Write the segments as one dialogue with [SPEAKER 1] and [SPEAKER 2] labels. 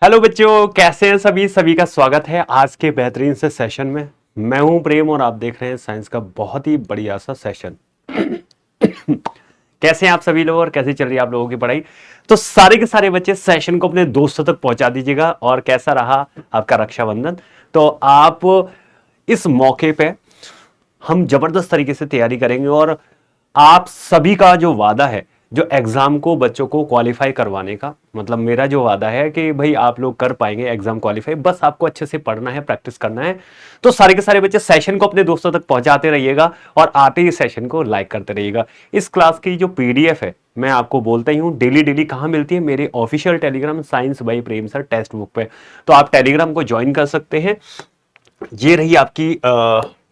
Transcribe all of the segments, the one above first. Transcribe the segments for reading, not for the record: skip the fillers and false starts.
[SPEAKER 1] Hello बच्चों, कैसे हैं सभी। सभी का स्वागत है आज के बेहतरीन से सेशन में। मैं हूं प्रेम और आप देख रहे हैं साइंस का बहुत ही बढ़िया सा सेशन। कैसे हैं आप सभी लोग और कैसी चल रही है आप लोगों की पढ़ाई। तो सारे के सारे बच्चे सेशन को अपने दोस्तों तक पहुंचा दीजिएगा। और कैसा रहा आपका रक्षाबंधन। तो आप इस मौके पे हम जबरदस्त तरीके से तैयारी करेंगे और आप सभी का जो वादा है, जो एग्जाम को बच्चों को क्वालिफाई करवाने का, मतलब मेरा जो वादा है कि भाई आप लोग कर पाएंगे एग्जाम क्वालिफाई, बस आपको अच्छे से पढ़ना है, प्रैक्टिस करना है। तो सारे के सारे बच्चे सेशन को अपने दोस्तों तक पहुंचाते रहिएगा और आते ही सेशन को लाइक करते रहिएगा। इस क्लास की जो पीडीएफ है मैं आपको बोलता ही हूँ, डेली डेली कहाँ मिलती है, मेरे official Telegram science by Prem sir text book पे। तो आप टेलीग्राम को ज्वाइन कर सकते हैं। ये रही आपकी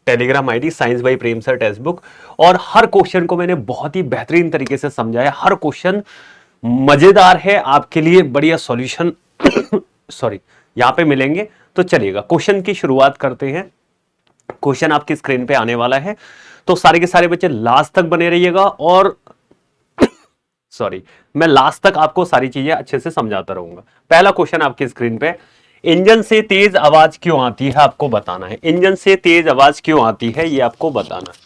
[SPEAKER 1] Telegram ID science by Prem sir text book. और हर क्वेश्चन को मैंने बहुत ही बेहतरीन तरीके से समझाया। हर क्वेश्चन मजेदार है, आपके लिए बढ़िया सॉल्यूशन सॉरी यहां पे मिलेंगे। तो चलिएगा क्वेश्चन की शुरुआत करते हैं। क्वेश्चन आपकी स्क्रीन पे आने वाला है, तो सारे के सारे बच्चे लास्ट तक बने रहिएगा। और सॉरी, मैं लास्ट तक आपको सारी चीजें अच्छे से समझाता रहूंगा। पहला क्वेश्चन आपकी स्क्रीन पे, इंजन से तेज आवाज क्यों आती है आपको बताना है। इंजन से तेज आवाज क्यों आती है ये आपको बताना है।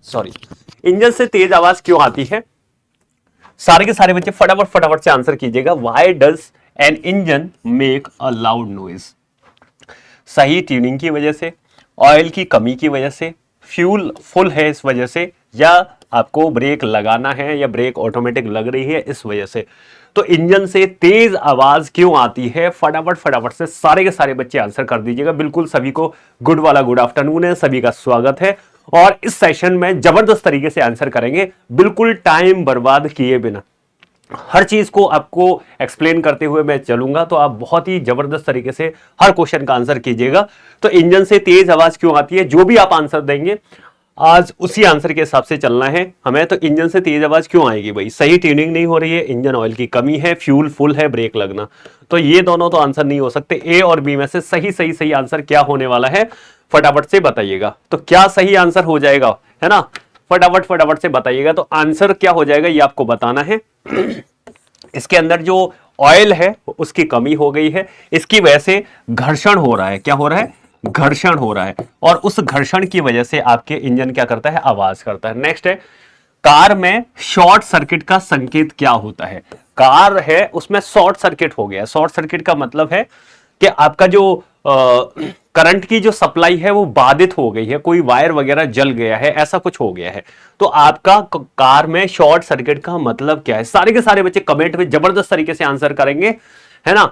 [SPEAKER 1] सॉरी, इंजन से तेज आवाज क्यों आती है। सारे के सारे बच्चे फटाफट फटाफट से आंसर कीजिएगा। Why does N engine make a loud noise. सही ट्यूनिंग की वजह से, ऑयल की कमी की वजह से, फ्यूल फुल है इस वजह से, या आपको ब्रेक लगाना है या ब्रेक ऑटोमेटिक लग रही है इस वजह से। तो इंजन से तेज आवाज क्यों आती है, फटाफट फटाफट से सारे के सारे बच्चे आंसर कर दीजिएगा। बिल्कुल सभी को गुड वाला गुड आफ्टरनून है, सभी का स्वागत है। और इस सेशन में जबरदस्त तरीके से आंसर करेंगे, बिल्कुल टाइम बर्बाद किए बिना। हर चीज को आपको एक्सप्लेन करते हुए मैं चलूंगा, तो आप बहुत ही जबरदस्त तरीके से हर क्वेश्चन का आंसर कीजिएगा। तो इंजन से तेज आवाज क्यों आती है, जो भी आप आंसर देंगे आज उसी आंसर के हिसाब से चलना है हमें। तो इंजन से तेज आवाज क्यों आएगी भाई, सही ट्यूनिंग नहीं हो रही है, इंजन ऑयल की कमी है, फ्यूल फुल है, ब्रेक लगना। तो ये दोनों तो आंसर नहीं हो सकते। ए और बी में से सही सही सही आंसर क्या होने वाला है फटाफट से बताइएगा। तो क्या सही आंसर हो जाएगा, है ना। फटाफट फटाफट से बताइएगा। तो आंसर क्या हो जाएगा ये आपको बताना है। इसके अंदर जो ऑयल है उसकी कमी हो गई है, इसकी वजह से घर्षण हो रहा है। क्या हो रहा है, घर्षण हो रहा है। और उस घर्षण की वजह से आपके इंजन क्या करता है, आवाज करता है। नेक्स्ट है, कार में शॉर्ट सर्किट का संकेत क्या होता है। कार है उसमें शॉर्ट सर्किट हो गया। शॉर्ट सर्किट का मतलब है कि आपका जो करंट की जो सप्लाई है वो बाधित हो गई है, कोई वायर वगैरह जल गया है, ऐसा कुछ हो गया है। तो आपका कार में शॉर्ट सर्किट का मतलब क्या है। सारे के सारे बच्चे कमेंट में जबरदस्त तरीके से आंसर करेंगे, है ना।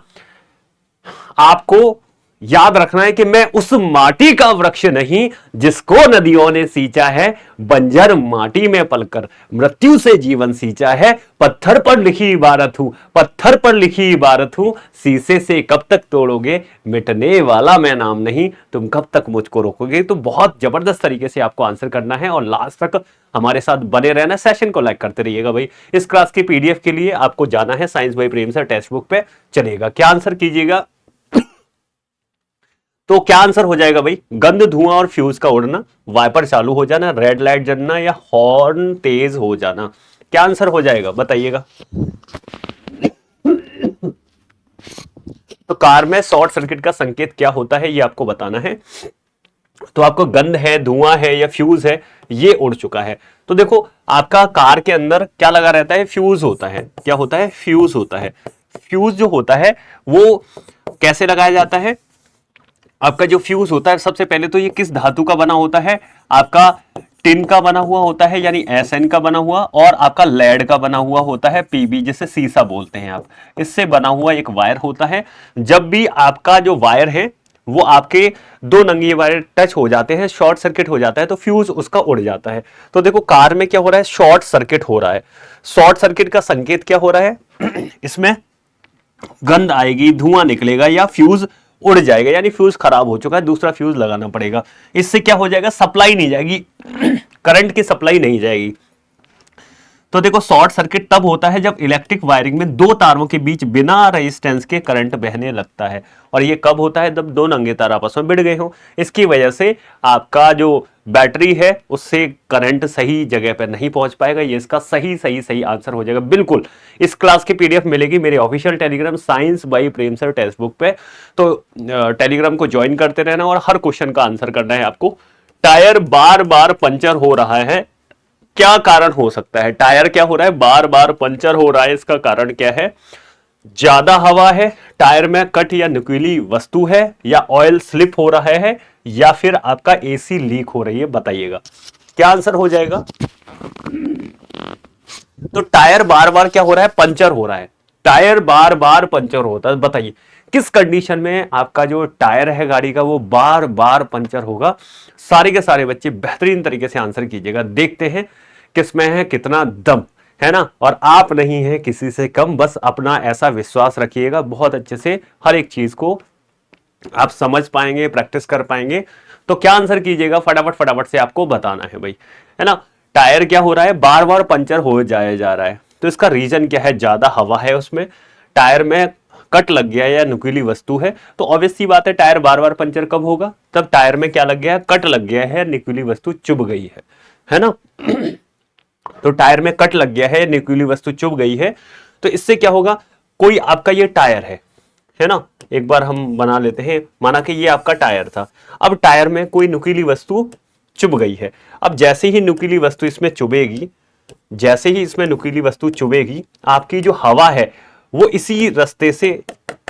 [SPEAKER 1] आपको याद रखना है कि मैं उस माटी का वृक्ष नहीं जिसको नदियों ने सींचा है, बंजर माटी में पलकर मृत्यु से जीवन सींचा है। पत्थर पर लिखी इबारत हूं, पत्थर पर लिखी इबारत हूं, शीशे से कब तक तोड़ोगे, मिटने वाला मैं नाम नहीं, तुम कब तक मुझको रोकोगे। तो बहुत जबरदस्त तरीके से आपको आंसर करना है और लास्ट तक हमारे साथ बने रहना। सेशन को लाइक करते रहिएगा भाई। इस क्लास की पीडीएफ के लिए आपको जाना है science by Prem sir text book पे। चलेगा, क्या आंसर कीजिएगा। तो क्या आंसर हो जाएगा भाई, गंध धुआं और फ्यूज का उड़ना, वाइपर चालू हो जाना, रेड लाइट जलना, या हॉर्न तेज हो जाना। क्या आंसर हो जाएगा बताइएगा। तो कार में शॉर्ट सर्किट का संकेत क्या होता है ये आपको बताना है। तो आपको गंध है, धुआं है या फ्यूज है, ये उड़ चुका है। तो देखो आपका कार के अंदर क्या लगा रहता है, फ्यूज होता है। क्या होता है, फ्यूज होता है। फ्यूज जो होता है वो कैसे लगाया जाता है। आपका जो फ्यूज होता है सबसे पहले तो ये किस धातु का बना होता है, आपका टिन का बना हुआ होता है यानी एसएन का बना हुआ, और आपका लेड का बना हुआ होता है पीबी, जिसे सीसा बोलते हैं आप। इससे बना हुआ एक वायर होता है। जब भी आपका जो वायर है वो आपके दो नंगे वायर टच हो जाते हैं, शॉर्ट सर्किट हो जाता है, तो फ्यूज उसका उड़ जाता है। तो देखो कार में क्या हो रहा है, शॉर्ट सर्किट हो रहा है। शॉर्ट सर्किट का संकेत क्या हो रहा है इसमें गंध आएगी, धुआं निकलेगा या फ्यूज उड़ जाएगा, यानी फ्यूज खराब हो चुका है, दूसरा फ्यूज लगाना पड़ेगा। इससे क्या हो जाएगा, सप्लाई नहीं जाएगी, करंट की सप्लाई नहीं जाएगी। तो देखो शॉर्ट सर्किट तब होता है जब इलेक्ट्रिक वायरिंग में दो तारों के बीच बिना रेजिस्टेंस के करंट बहने लगता है। और ये कब होता है? जब दो नंगे तार आपस में भिड़ गए हो। इसकी वजह से आपका जो बैटरी है उससे करंट सही जगह पर नहीं पहुंच पाएगा। ये इसका सही सही सही आंसर हो जाएगा बिल्कुल। इस क्लास की पीडीएफ मिलेगी मेरे official Telegram science by Prem sir text book पे, तो टेलीग्राम को ज्वाइन करते रहना और हर क्वेश्चन का आंसर करना है आपको। टायर बार बार पंचर हो रहा है, क्या कारण हो सकता है? टायर क्या हो रहा है? बार बार पंचर हो रहा है, इसका कारण क्या है? ज्यादा हवा है, टायर में कट या नुकीली वस्तु है, या ऑयल स्लिप हो रहा है, या फिर आपका एसी लीक हो रही है? बताइएगा क्या आंसर हो जाएगा। तो टायर बार बार क्या हो रहा है? पंचर हो रहा है। टायर बार बार पंचर होता है, बताइए किस कंडीशन में आपका जो टायर है गाड़ी का वो बार बार पंचर होगा। सारे के सारे बच्चे बेहतरीन तरीके से आंसर कीजिएगा। देखते हैं किसमें है कितना दम, है ना। और आप नहीं है किसी से कम, बस अपना ऐसा विश्वास रखिएगा। बहुत अच्छे से हर एक चीज को आप समझ पाएंगे, प्रैक्टिस कर पाएंगे। तो क्या आंसर कीजिएगा, फटाफट फटाफट से आपको बताना है भाई, है ना। टायर क्या हो रहा है? बार बार पंचर हो जाया जा रहा है। तो इसका रीजन क्या है? ज्यादा हवा है उसमें, टायर में कट लग गया या नुकीली वस्तु है। तो ऑब्वियस सी बात है टायर बार बार पंचर कब होगा? तब टायर में क्या लग गया है? कट लग गया है, नुकीली वस्तु चुभ गई है ना। तो टायर में कट लग गया है, नुकीली वस्तु चुभ गई है। तो इससे क्या होगा? कोई आपका ये टायर है ना। एक बार हम बना लेते हैं, माना कि ये आपका टायर था। अब टायर में कोई नुकीली वस्तु चुभ गई है। अब जैसे ही नुकीली वस्तु इसमें चुभेगी, जैसे ही इसमें नुकीली वस्तु चुभेगी, आपकी जो हवा है वो इसी रास्ते से,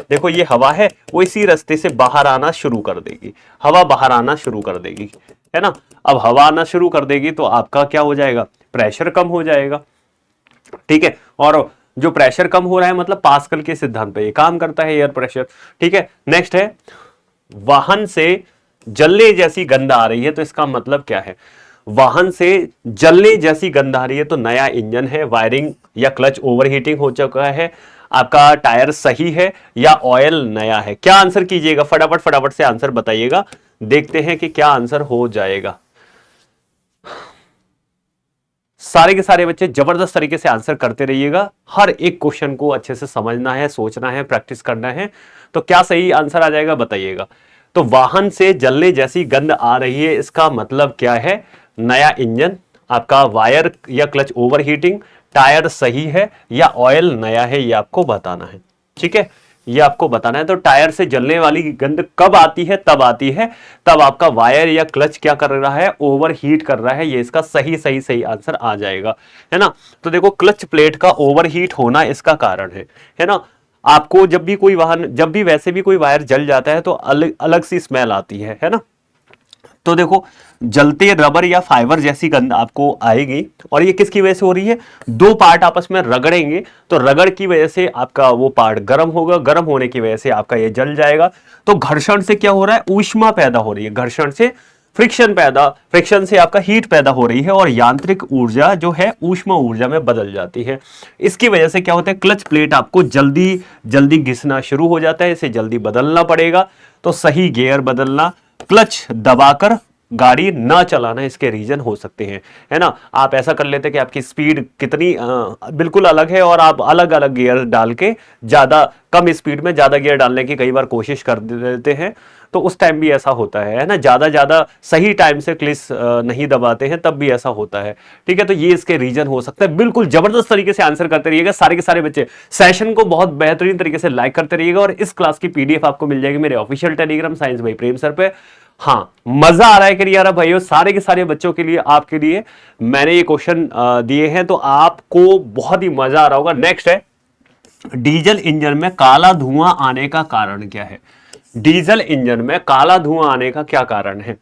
[SPEAKER 1] देखो ये हवा है, वो इसी रास्ते से बाहर आना शुरू कर देगी। हवा बाहर आना शुरू कर देगी, है ना। अब हवा आना शुरू कर देगी तो आपका क्या हो जाएगा? प्रेशर कम हो जाएगा, ठीक है। और जो प्रेशर कम हो रहा है मतलब पास्कल के सिद्धांत पे ये काम करता है, एयर प्रेशर, ठीक है। नेक्स्ट है वाहन से जलने जैसी गंध आ रही है। तो इसका मतलब क्या है? वाहन से जलने जैसी गंध आ रही है तो नया इंजन है, वायरिंग या क्लच ओवरहीटिंग हो चुका है, आपका टायर सही है, या ऑयल नया है। क्या आंसर कीजिएगा, फटाफट फटाफट से आंसर बताइएगा। देखते हैं कि क्या आंसर हो जाएगा। सारे के सारे बच्चे जबरदस्त तरीके से आंसर करते रहिएगा। हर एक क्वेश्चन को अच्छे से समझना है, सोचना है, प्रैक्टिस करना है। तो क्या सही आंसर आ जाएगा बताइएगा। तो वाहन से जलने जैसी गंध आ रही है, इसका मतलब क्या है? नया इंजन, आपका वायर या क्लच ओवरहीटिंग, टायर सही है, या ऑयल नया है, ये आपको बताना है, ठीक है। ये आपको बताना है। तो टायर से जलने वाली गंध कब आती है? तब आती है तब आपका वायर या क्लच क्या कर रहा है? ओवर हीट कर रहा है। ये इसका सही सही सही आंसर आ जाएगा, है ना। तो देखो क्लच प्लेट का ओवर हीट होना इसका कारण है ना। आपको जब भी कोई वाहन, जब भी वैसे भी कोई वायर जल जाता है तो अलग अलग सी स्मेल आती है ना। तो देखो जलते रबर या फाइबर जैसी गंध आपको आएगी, और ये किसकी वजह से हो रही है? दो पार्ट आपस में रगड़ेंगे, तो रगड़ की वजह से आपका वो पार्ट गर्म होगा, गर्म होने की वजह से आपका ये जल जाएगा। तो घर्षण से क्या हो रहा है? ऊष्मा पैदा हो रही है, घर्षण से फ्रिक्शन से आपका हीट पैदा हो रही है, और यांत्रिक ऊर्जा जो है ऊष्मा ऊर्जा में बदल जाती है। इसकी वजह से क्या होता है? क्लच प्लेट आपको जल्दी जल्दी घिसना शुरू हो जाता है, इसे जल्दी बदलना पड़ेगा। तो सही गियर बदलना, क्लच दबाकर गाड़ी ना चलाना इसके रीजन हो सकते हैं, है ना। आप ऐसा कर लेते कि आपकी स्पीड कितनी बिल्कुल अलग है, और आप अलग अलग गियर डाल के ज्यादा कम स्पीड में ज्यादा गियर डालने की कई बार कोशिश कर देते हैं, तो उस टाइम भी ऐसा होता है ना। ज्यादा सही टाइम से क्लिच नहीं दबाते हैं तब भी ऐसा होता है, ठीक है। तो ये इसके रीजन हो सकता है। बिल्कुल जबरदस्त तरीके से आंसर करते रहिएगा सारे के सारे बच्चे। सेशन को बहुत बेहतरीन तरीके से लाइक करते रहिएगा, और इस क्लास की पीडीएफ आपको मिल जाएगी मेरे official Telegram science by Prem sir पे। हाँ, मजा आ रहा है कि यार भाइयों, सारे के सारे बच्चों के लिए, आपके लिए मैंने ये क्वेश्चन दिए हैं, तो आपको बहुत ही मजा आ रहा होगा। नेक्स्ट है डीजल इंजन में काला धुआं आने का कारण क्या है? डीजल इंजन में काला धुआं आने का क्या कारण है?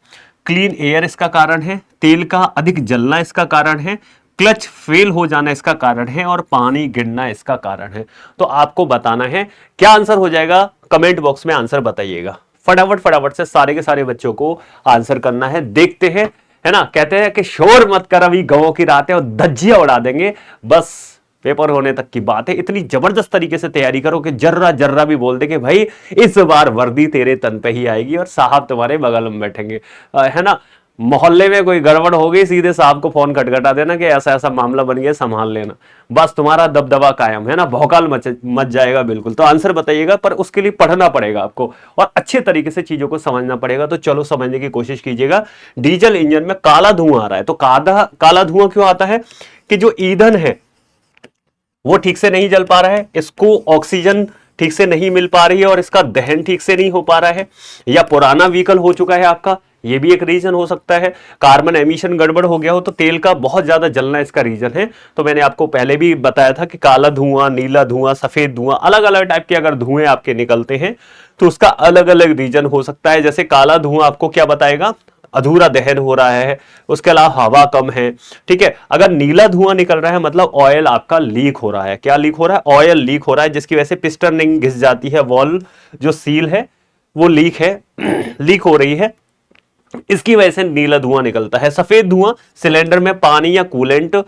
[SPEAKER 1] क्लीन एयर इसका कारण है, तेल का अधिक जलना इसका कारण है, क्लच फेल हो जाना इसका कारण है, और पानी गिरना इसका कारण है। तो आपको बताना है क्या आंसर हो जाएगा। कमेंट बॉक्स में आंसर बताइएगा। फटाफट फटाफट से सारे के सारे बच्चों को आंसर करना है। देखते हैं, है ना। कहते हैं कि शोर मत कर, अभी गाँव की रात है और धज्जियां उड़ा देंगे, बस पेपर होने तक की बात है। इतनी जबरदस्त तरीके से तैयारी करो कि जर्रा जर्रा भी बोल दे कि भाई इस बार वर्दी तेरे तन पे ही आएगी और साहब तुम्हारे बगल में बैठेंगे, है ना। मोहल्ले में कोई गड़बड़ हो गई, सीधे साहब को फोन खटखटा देना कि ऐसा ऐसा मामला बन गया, संभाल लेना, बस तुम्हारा दबदबा कायम है ना, भौकाल मच जाएगा बिल्कुल। तो आंसर बताइएगा, पर उसके लिए पढ़ना पड़ेगा आपको और अच्छे तरीके से चीजों को समझना पड़ेगा। तो चलो समझने की कोशिश कीजिएगा। डीजल इंजन में काला धुआं आ रहा है, तो काला धुआं क्यों आता है? कि जो ईंधन है वो ठीक से नहीं जल पा रहा है, इसको ऑक्सीजन ठीक से नहीं मिल पा रही है और इसका दहन ठीक से नहीं हो पा रहा है, या पुराना व्हीकल हो चुका है आपका, ये भी एक रीजन हो सकता है। कार्बन एमिशन गड़बड़ हो गया हो, तो तेल का बहुत ज्यादा जलना इसका रीजन है। तो मैंने आपको पहले भी बताया था कि काला धुआं, नीला धुआं, सफेद धुआं, अलग अलग टाइप के अगर धुएं आपके निकलते हैं तो उसका अलग अलग रीजन हो सकता है। जैसे काला धुआं आपको क्या बताएगा? अधूरा दहन हो रहा है, उसके अलावा हवा कम है, ठीक है। अगर नीला धुआं निकल रहा है मतलब ऑयल आपका लीक हो रहा है। क्या लीक हो रहा है? ऑयल लीक हो रहा है, जिसकी वजह से पिस्टन रिंग घिस जाती है, वॉल्व जो सील है वो लीक है, लीक हो रही है, इसकी वजह से नीला धुआं निकलता है। सफेद धुआं सिलेंडर में पानी या कूलेंट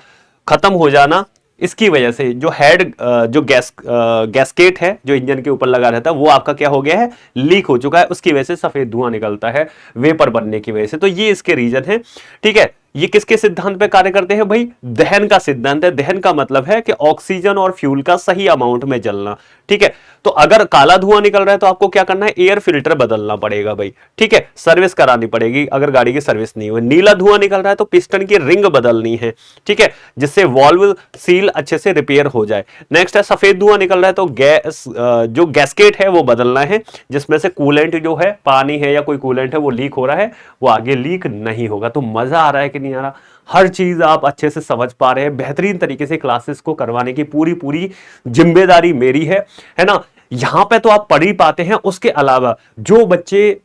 [SPEAKER 1] खत्म हो जाना, इसकी वजह से जो हेड जो गैसकेट है जो इंजन के ऊपर लगा रहता है वो आपका क्या हो गया है? लीक हो चुका है, उसकी वजह से सफेद धुआं निकलता है, वेपर बनने की वजह से। तो ये इसके रीजन है, ठीक है। ये किसके सिद्धांत पे कार्य करते हैं भाई? दहन का सिद्धांत है। दहन का मतलब है कि ऑक्सीजन और फ्यूल का सही अमाउंट में जलना, ठीक है। तो अगर काला धुआं निकल रहा है तो आपको क्या करना है? एयर फिल्टर बदलना पड़ेगा भाई, ठीक है, सर्विस करानी पड़ेगी अगर गाड़ी की सर्विस नहीं हुई। नीला धुआं निकल रहा है तो पिस्टन की रिंग बदलनी है, ठीक है, जिससे वॉल्व सील अच्छे से रिपेयर हो जाए। नेक्स्ट है सफेद धुआं निकल रहा है तो गैस जो गैसकेट है वो बदलना है, जिसमें से कूलेंट जो है, पानी है या कोई कूलेंट है वो लीक हो रहा है, वो आगे लीक नहीं होगा। तो मजा आ रहा है कि नहीं आ रहा? हर चीज आप अच्छे से समझ पा रहे हैं, बेहतरीन तरीके से क्लासेस को करवाने की पूरी पूरी जिम्मेदारी मेरी है ना। यहां पे तो आप पढ़ ही पाते हैं, उसके अलावा जो बच्चे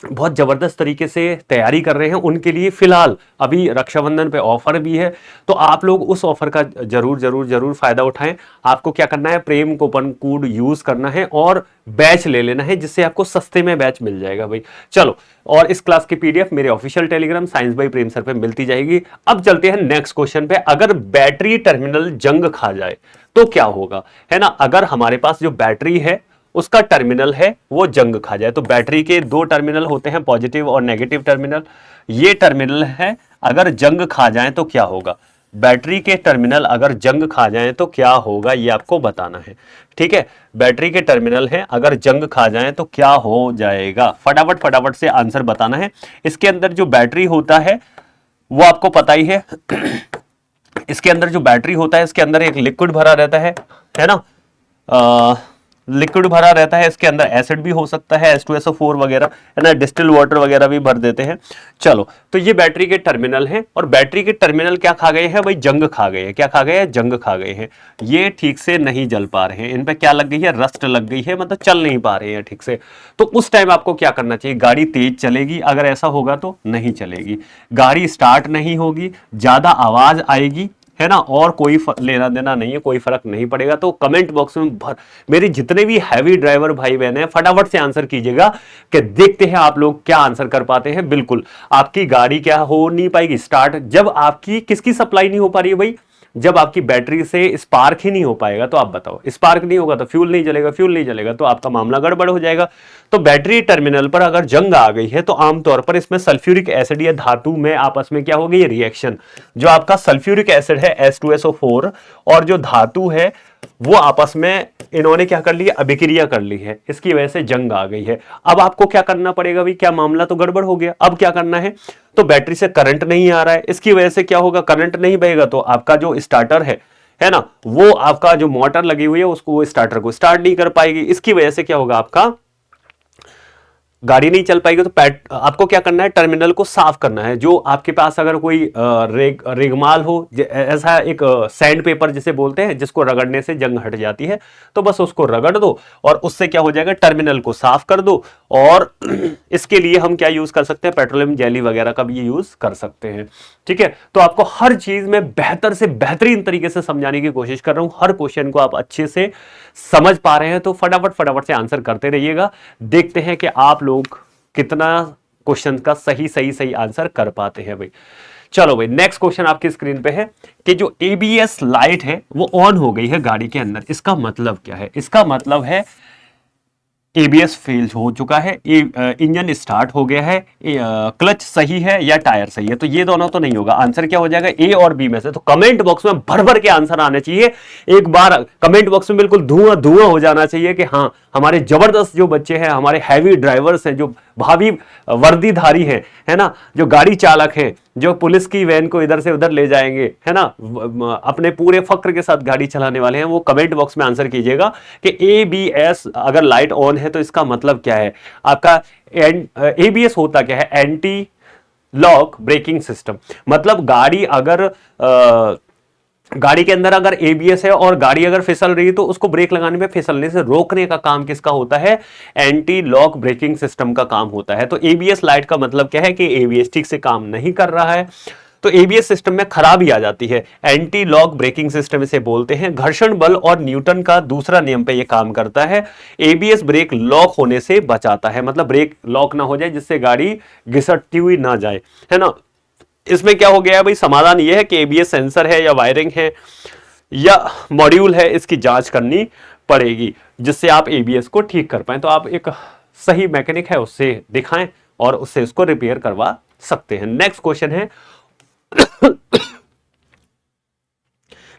[SPEAKER 1] बहुत जबरदस्त तरीके से तैयारी कर रहे हैं उनके लिए फिलहाल अभी रक्षाबंधन पे ऑफर भी है, तो आप लोग उस ऑफर का जरूर जरूर जरूर फायदा उठाएं। आपको क्या करना है? प्रेम कूपन कोड यूज करना है और बैच ले लेना है, जिससे आपको सस्ते में बैच मिल जाएगा भाई। चलो, और इस क्लास की पीडीएफ मेरे official Telegram science by Prem sir पे मिलती जाएगी। अब चलते हैं नेक्स्ट क्वेश्चन पे। अगर बैटरी टर्मिनल जंग खा जाए तो क्या होगा, है ना। अगर हमारे पास जो बैटरी है उसका टर्मिनल है वो जंग खा जाए, तो बैटरी के दो टर्मिनल होते हैं, पॉजिटिव और नेगेटिव टर्मिनल। ये टर्मिनल है, अगर जंग खा जाए तो क्या होगा? बैटरी के टर्मिनल अगर जंग खा जाए तो क्या होगा, ये आपको बताना है, ठीक है। बैटरी के टर्मिनल है, अगर जंग खा जाए तो क्या हो जाएगा? फटाफट फटाफट से आंसर बताना है। इसके अंदर जो बैटरी होता है वो आपको पता ही है। इसके अंदर जो बैटरी होता है, इसके अंदर एक लिक्विड भरा रहता है ना, लिक्विड भरा रहता है। इसके अंदर एसिड भी हो सकता है, H2SO4 वगैरह, है ना, डिस्टिल वाटर वगैरह भी भर देते हैं। चलो, तो ये बैटरी के टर्मिनल हैं, और बैटरी के टर्मिनल क्या खा गए हैं भाई? जंग खा गए हैं। क्या खा गए हैं? जंग खा गए हैं। ये ठीक से नहीं जल पा रहे हैं, इन पे क्या लग गई है? रस्ट लग गई है, मतलब चल नहीं पा रहे हैं ठीक से। तो उस टाइम आपको क्या करना चाहिए? गाड़ी तेज चलेगी अगर ऐसा होगा तो नहीं चलेगी, गाड़ी स्टार्ट नहीं होगी, ज्यादा आवाज आएगी, है ना, और कोई लेना देना नहीं है, कोई फर्क नहीं पड़ेगा। तो कमेंट बॉक्स में मेरे जितने भी हैवी ड्राइवर भाई बहन हैं फटाफट से आंसर कीजिएगा कि देखते हैं आप लोग क्या आंसर कर पाते हैं। बिल्कुल, आपकी गाड़ी क्या हो नहीं पाएगी स्टार्ट जब आपकी किसकी सप्लाई नहीं हो पा रही है भाई? जब आपकी बैटरी से स्पार्क ही नहीं हो पाएगा। तो आप बताओ, स्पार्क नहीं होगा तो फ्यूल नहीं जलेगा, फ्यूल नहीं जलेगा तो आपका मामला गड़बड़ हो जाएगा। तो बैटरी टर्मिनल पर अगर जंग आ गई है तो आमतौर पर इसमें सल्फ्यूरिक एसिड या धातु में आपस में क्या होगी? रिएक्शन, जो आपका सल्फ्यूरिक एसिड है H2SO4 और जो धातु है वो आपस में इन्होंने क्या कर लिया? अभिक्रिया कर ली है, इसकी वजह से जंग आ गई है। अब आपको क्या करना पड़ेगा भाई? क्या मामला तो गड़बड़ हो गया, अब क्या करना है? तो बैटरी से करंट नहीं आ रहा है, इसकी वजह से क्या होगा? करंट नहीं बहेगा तो आपका जो स्टार्टर है ना, वो आपका जो मोटर लगी हुई है उसको, वो स्टार्टर को स्टार्ट नहीं कर पाएगी। इसकी वजह से क्या होगा? आपका गाड़ी नहीं चल पाएगी। तो आपको क्या करना है? टर्मिनल को साफ करना है। जो आपके पास अगर कोई रेगमाल हो, ऐसा एक सैंड पेपर जिसे बोलते हैं, जिसको रगड़ने से जंग हट जाती है, तो बस उसको रगड़ दो और उससे क्या हो जाएगा? टर्मिनल को साफ कर दो। और इसके लिए हम क्या यूज कर सकते हैं? पेट्रोलियम जेली वगैरह का भी यूज कर सकते हैं, ठीक है। तो आपको हर चीज में बेहतर से बेहतरीन तरीके से समझाने की कोशिश कर रहा हूं। हर क्वेश्चन को आप अच्छे से समझ पा रहे हैं, तो फटाफट फटाफट से आंसर करते रहिएगा। देखते हैं कि आप लोग कितना क्वेश्चन का सही सही सही आंसर कर पाते हैं भाई। चलो भाई, नेक्स्ट क्वेश्चन आपकी स्क्रीन पे है कि जो एबीएस लाइट है वो ऑन हो गई है गाड़ी के अंदर। इसका मतलब क्या है? इसका मतलब है एबीएस फेल हो चुका है, इंजन स्टार्ट हो गया है, क्लच सही है या टायर सही है, तो ये दोनों तो नहीं होगा। आंसर क्या हो जाएगा, ए और बी में से। तो कमेंट बॉक्स में भर भर के आंसर आने चाहिए, एक बार कमेंट बॉक्स में बिल्कुल धुआं धुआं हो जाना चाहिए कि हाँ हमारे जबरदस्त जो बच्चे हैं, हमारे हैवी ड्राइवर्स हैं, जो भावी वर्दीधारी हैं, है ना, जो गाड़ी चालक हैं, जो पुलिस की वैन को इधर से उधर ले जाएंगे, है ना, अपने पूरे फक्र के साथ गाड़ी चलाने वाले हैं, वो कमेंट बॉक्स में आंसर कीजिएगा कि एबीएस अगर लाइट ऑन है तो इसका मतलब क्या है आपका। एबीएस होता क्या है, एंटी लॉक ब्रेकिंग सिस्टम। मतलब गाड़ी अगर गाड़ी के अंदर अगर एबीएस है और गाड़ी अगर फिसल रही है तो उसको ब्रेक लगाने में फिसलने से रोकने का काम किसका होता है, एंटी लॉक ब्रेकिंग सिस्टम का काम होता है। तो एबीएस लाइट का मतलब क्या है कि एबीएस ठीक से काम नहीं कर रहा है, तो एबीएस सिस्टम में खराबी आ जाती है। एंटी लॉक ब्रेकिंग सिस्टम इसे बोलते हैं। घर्षण बल और न्यूटन का दूसरा नियम पे ये काम करता है। एबीएस ब्रेक लॉक होने से बचाता है, मतलब ब्रेक लॉक ना हो जाए जिससे गाड़ी घिसटती हुई ना जाए, है ना। इसमें क्या हो गया है भाई, समाधान ये है कि एबीएस सेंसर है या वायरिंग है या मॉड्यूल है, इसकी जांच करनी पड़ेगी जिससे आप एबीएस को ठीक कर पाए। तो आप एक सही मैकेनिक है उससे दिखाएं और उससे इसको रिपेयर करवा सकते हैं। नेक्स्ट क्वेश्चन है